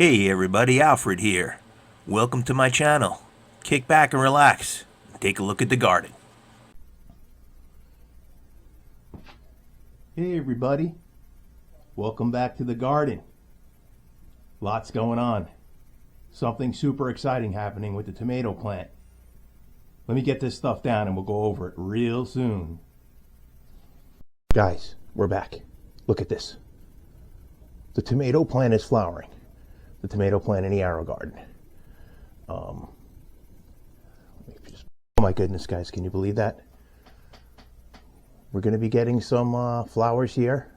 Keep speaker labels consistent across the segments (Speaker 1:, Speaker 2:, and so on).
Speaker 1: Hey everybody, Alfred here. Welcome to my channel. Kick back and relax. Take a look at the garden.
Speaker 2: Hey everybody, welcome back to the garden. Lots going on. Something super exciting happening with the tomato plant. Let me get this stuff down and we'll go over it real soon. Guys, we're back. Look at this. The tomato plant is flowering. The tomato plant in the arrow garden. Oh my goodness, guys, can you believe that? We're going to be getting some flowers here.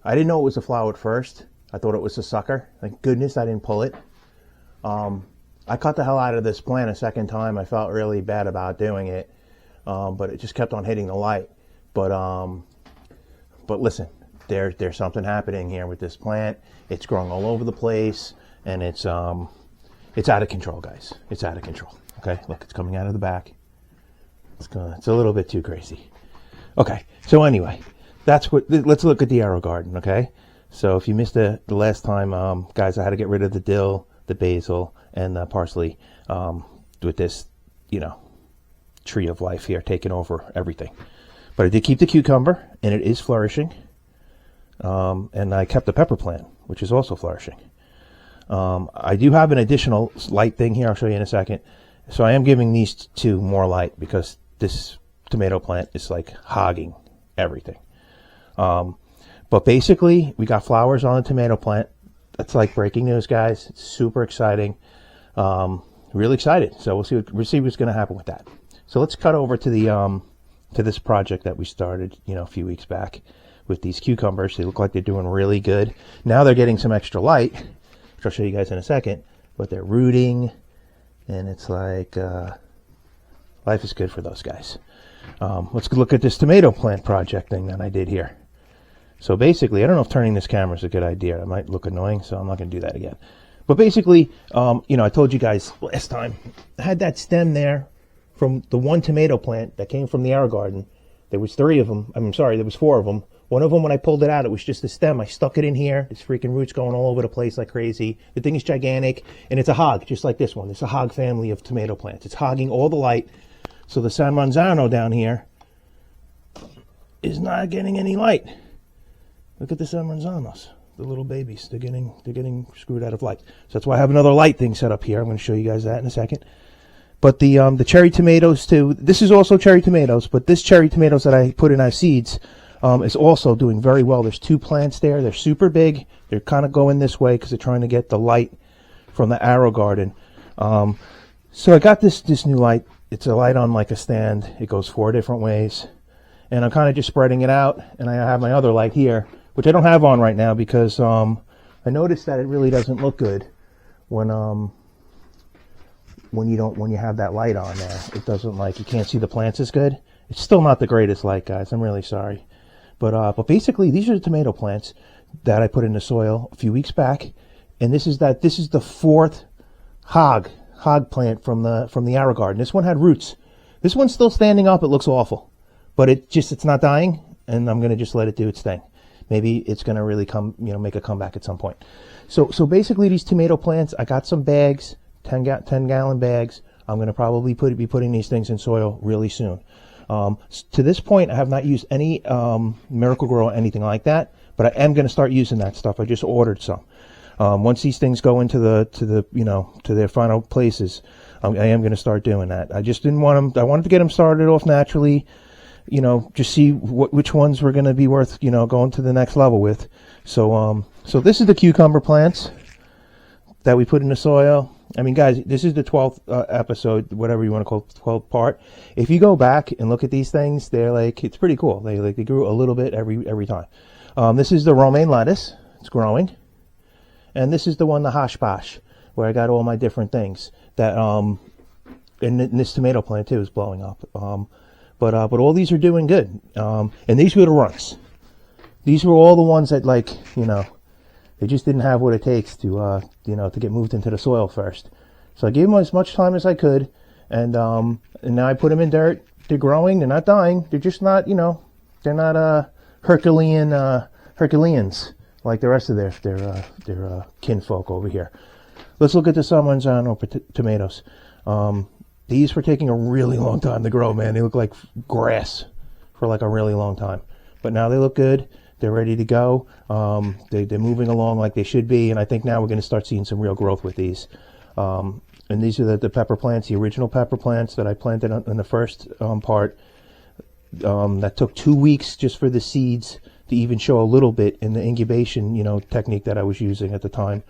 Speaker 2: I didn't know it was a flower at first. I thought it was a sucker. Thank goodness I didn't pull it. I cut the hell out of this plant a second time. I felt really bad about doing it, but it just kept on hitting the light. But listen, there's something happening here with this plant. It's growing all over the place, and it's out of control, guys. It's out of control. Okay, look, it's coming out of the back. It's a little bit too crazy. Okay, so anyway, let's look at the arrow garden, okay? So if you missed the last time, guys, I had to get rid of the dill, the basil, and the parsley with this, tree of life here taking over everything. But I did keep the cucumber, and it is flourishing. And I kept the pepper plant, which is also flourishing. I do have an additional light thing here. I'll show you in a second. So I am giving these two more light because this tomato plant is like hogging everything. But basically, we got flowers on the tomato plant. That's like breaking news, guys. It's super exciting. Really excited. So we'll see what's going to happen with that. So let's cut over to the to this project that we started, a few weeks back with these cucumbers. They look like they're doing really good. Now they're getting some extra light, which I'll show you guys in a second. But they're rooting, and it's like life is good for those guys. Let's look at this tomato plant project thing that I did here. So basically, I don't know if turning this camera is a good idea. It might look annoying, so I'm not going to do that again. But basically, I told you guys last time, I had that stem there from the one tomato plant that came from the arrow garden. There was three of them. There was four of them. One of them, when I pulled it out, it was just a stem. I stuck it in here. This freaking root's going all over the place like crazy. The thing is gigantic, and it's a hog, just like this one. It's a hog family of tomato plants. It's hogging all the light. So the San Marzano down here is not getting any light. Look at the San Marzanos, the little babies. They're getting screwed out of light. So that's why I have another light thing set up here. I'm going to show you guys that in a second. But the cherry tomatoes too. This is also cherry tomatoes, but this cherry tomatoes that I put in our seeds is also doing very well. There's two plants there. They're super big. They're kind of going this way because they're trying to get the light from the arrow garden. So I got this new light. It's a light on like a stand. It goes 4 different ways. And I'm kind of just spreading it out. And I have my other light here, which I don't have on right now because I noticed that it really doesn't look good when you have that light on there. It doesn't, you can't see the plants as good. It's still not the greatest light, guys. I'm really sorry. But basically, these are the tomato plants that I put in the soil a few weeks back, and this is the fourth hog plant from the arrow garden. This one had roots. This one's still standing up. It looks awful, but it's not dying, and I'm gonna just let it do its thing. Maybe it's gonna really make a comeback at some point. So basically, these tomato plants, I got some bags, 10-gallon bags. I'm gonna probably be putting these things in soil really soon. To this point, I have not used any Miracle-Gro or anything like that, but I am going to start using that stuff. I just ordered some. Once these things go into to their final places, I am going to start doing that. I just didn't want them. I wanted to get them started off naturally, just see which ones were going to be worth, going to the next level with. So this is the cucumber plants that we put in the soil. Guys, this is the 12th episode, whatever you want to call it, 12th part. If you go back and look at these things, they're it's pretty cool. They grew a little bit every time. This is the romaine lettuce. It's growing. And this is the one, the hash bash, where I got all my different things that, and this tomato plant too is blowing up. But all these are doing good. And these were the runs. These were all the ones that they just didn't have what it takes to to get moved into the soil first. So I gave them as much time as I could, and now I put them in dirt. They're growing. They're not dying. They're just not, they're not Herculeans like the rest of their kinfolk over here. Let's look at the San Marzano tomatoes. These were taking a really long time to grow, man. They look like grass for like a really long time. But now they look good. They're ready to go. They're moving along like they should be, and I think now we're going to start seeing some real growth with these. And these are the pepper plants, the original pepper plants that I planted in the first part. That took 2 weeks just for the seeds to even show a little bit in the incubation, technique that I was using at the time.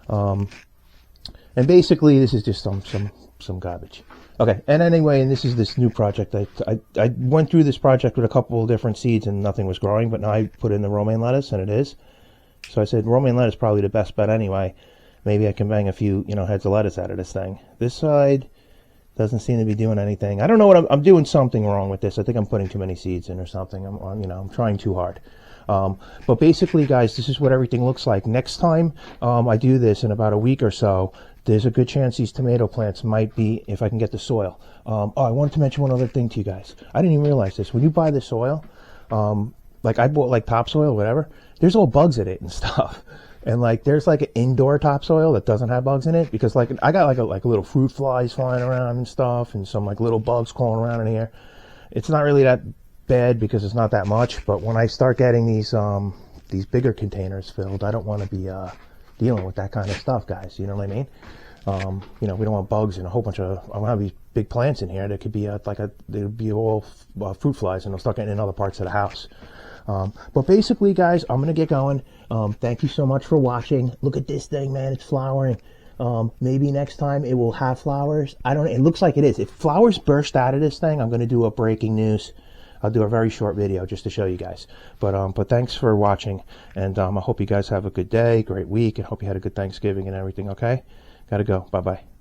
Speaker 2: And basically, this is just some garbage. Okay, and anyway, and this is this new project. I went through this project with a couple of different seeds and nothing was growing, but now I put in the romaine lettuce and it is. So I said romaine lettuce is probably the best bet anyway. Maybe I can bang a few, heads of lettuce out of this thing. This side doesn't seem to be doing anything. I don't know what I'm doing something wrong with this. I think I'm putting too many seeds in or something. I'm trying too hard. But basically, guys, this is what everything looks like. Next time I do this in about a week or so, there's a good chance these tomato plants might be, if I can get the soil. I wanted to mention one other thing to you guys. I didn't even realize this. When you buy the soil, like I bought like topsoil, whatever, there's all bugs in it and stuff. And like there's like an indoor topsoil that doesn't have bugs in it, because like I got like little fruit flies flying around and stuff, and some like little bugs crawling around in here. It's not really that bad because it's not that much, but when I start getting these bigger containers filled, I don't want to be dealing with that kind of stuff, guys. You know what I mean? We don't want bugs and a whole bunch of. I want to have these big plants in here that could be they'd be all fruit flies, and they'll start getting in other parts of the house. But basically, guys, I'm gonna get going. Thank you so much for watching. Look at this thing, man. It's flowering. Maybe next time it will have flowers. I don't know. It looks like it is. If flowers burst out of this thing, I'm gonna do a breaking news. I'll do a very short video just to show you guys. But thanks for watching, and I hope you guys have a good day, great week, and hope you had a good Thanksgiving and everything. Okay, gotta go. Bye bye.